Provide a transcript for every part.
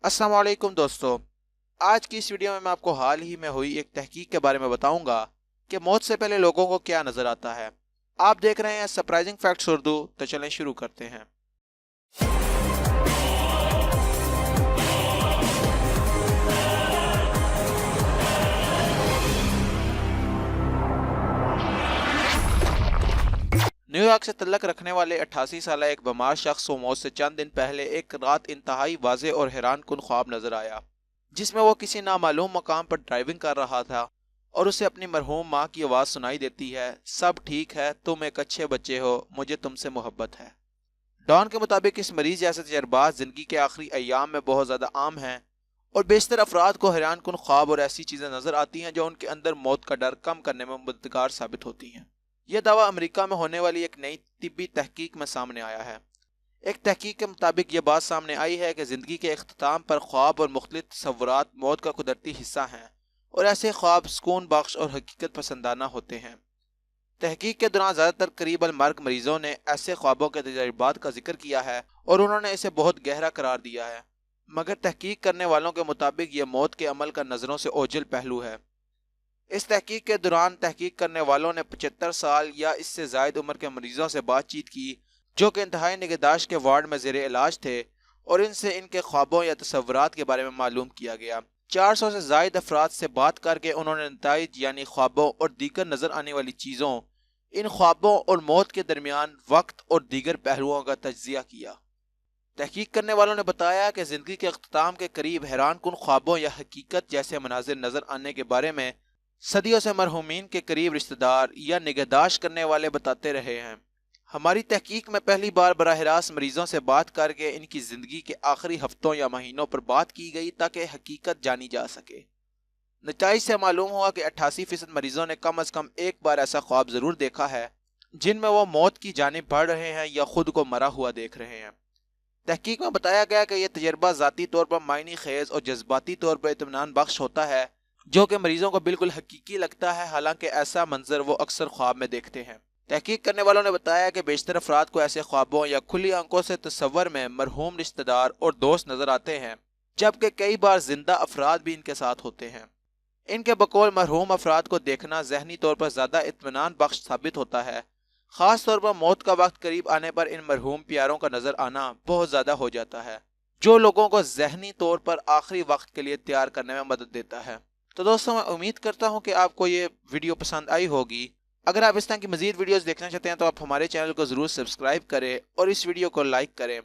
अस्सलाम वालेकुम दोस्तों। आज की इस वीडियो में मैं आपको हाल ही में हुई एक तहकीक के बारे में बताऊंगा कि मौत से पहले लोगों को क्या नजर आता है। आप देख रहे हैं सरप्राइजिंग फैक्ट्स उर्दू, तो चलें शुरू करते हैं। न्यूयॉर्क से तल्लक रखने वाले 88 साल एक बीमार शख्स को मौत से चंद दिन पहले एक रात इंतहाई वाज़े और हैरान कुन ख्वाब नजर आया, जिसमें वो किसी नामालूम मकाम पर ड्राइविंग कर रहा था और उसे अपनी मरहूम माँ की आवाज़ सुनाई देती है, सब ठीक है, तुम एक अच्छे बच्चे हो, मुझे तुमसे मोहब्बत है। डॉन के मुताबिक इस मरीज जैसे तजर्बात जिंदगी के आखिरी अयाम में बहुत ज़्यादा आम हैं और बेशतर अफराद को हैरान कुन ख्वाब और ऐसी चीज़ें नजर आती हैं जो उनके अंदर मौत का डर कम करने में मददगार साबित होती हैं। यह दावा अमेरिका में होने वाली एक नई तिब्बी तहकीक में सामने आया है। एक तहकीक के मुताबिक यह बात सामने आई है कि ज़िंदगी के इख्तिताम पर ख्वाब और मुख्तलिफ तसव्वुरात मौत का कुदरती हिस्सा हैं और ऐसे ख्वाब सुकून बख्श और हकीकत पसंदाना होते हैं। तहकीक के दौरान ज़्यादातर करीब अलमर्ग मरीजों ने ऐसे ख्वाबों के तजर्बात का जिक्र किया है और उन्होंने इसे बहुत गहरा करार दिया है, मगर तहकीक करने वालों के मुताबिक यह मौत के अमल का नज़रों से ओझल पहलू है। इस तहकीक के दौरान तहकीक करने वालों ने 75 साल या इससे ज़ायद उम्र के मरीजों से बातचीत की जो कि इंतहाई निगहदाश्त के वार्ड में ज़ेरे इलाज थे और इनसे इनके ख्वाबों या तसव्वुरात के बारे में मालूम किया गया। 400 से ज़ायद अफराद से बात करके उन्होंने नताइज यानी ख्वाबों और दीगर नज़र आने वाली चीज़ों, इन ख्वाबों और मौत के दरमियान वक्त और दीगर पहलुओं का तज्जिया किया। तहकीक करने वालों ने बताया कि ज़िंदगी के अख्ताम के करीब हैरान कुन ख्वाबों या हकीकत जैसे मनाजिर नज़र आने के बारे में सदियों से मरहूमीन के करीब रिश्तेदार या निगहदाश्त करने वाले बताते रहे हैं। हमारी तहकीक में पहली बार बराह रास्त मरीजों से बात करके इनकी ज़िंदगी के आखिरी हफ्तों या महीनों पर बात की गई ताकि हकीकत जानी जा सके। नताइज से मालूम हुआ कि 88% मरीजों ने कम अज़ कम एक बार ऐसा ख्वाब ज़रूर देखा है जिनमें वो मौत की जानिब बढ़ रहे हैं या खुद को मरा हुआ देख रहे हैं। तहकीक में बताया गया कि यह तजर्बा ज़ाती तौर पर मायनी खेज और जज्बाती तौर पर इत्मीनान बख्श होता है, जो कि मरीजों को बिल्कुल हकीकी लगता है, हालांकि ऐसा मंजर वो अक्सर ख्वाब में देखते हैं। तहकीक करने वालों ने बताया कि बेशतर अफराद को ऐसे ख्वाबों या खुली आंखों से तस्वर में मरहूम रिश्तेदार और दोस्त नजर आते हैं, जबकि कई बार जिंदा अफराद भी इनके साथ होते हैं। इनके बकौल मरहूम अफराद को देखना जहनी तौर पर ज़्यादा इत्मीनान बख्श साबित होता है, ख़ास तौर पर मौत का वक्त करीब आने पर इन मरहूम प्यारों का नजर आना बहुत ज़्यादा हो जाता है, जो लोगों को जहनी तौर पर आखिरी वक्त के लिए तैयार करने में मदद देता है। तो दोस्तों, मैं उम्मीद करता हूँ कि आपको ये वीडियो पसंद आई होगी। अगर आप इस तरह की मज़ीद वीडियोस देखना चाहते हैं तो आप हमारे चैनल को ज़रूर सब्सक्राइब करें और इस वीडियो को लाइक करें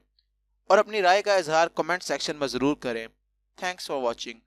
और अपनी राय का इजहार कमेंट सेक्शन में ज़रूर करें। Thanks for watching.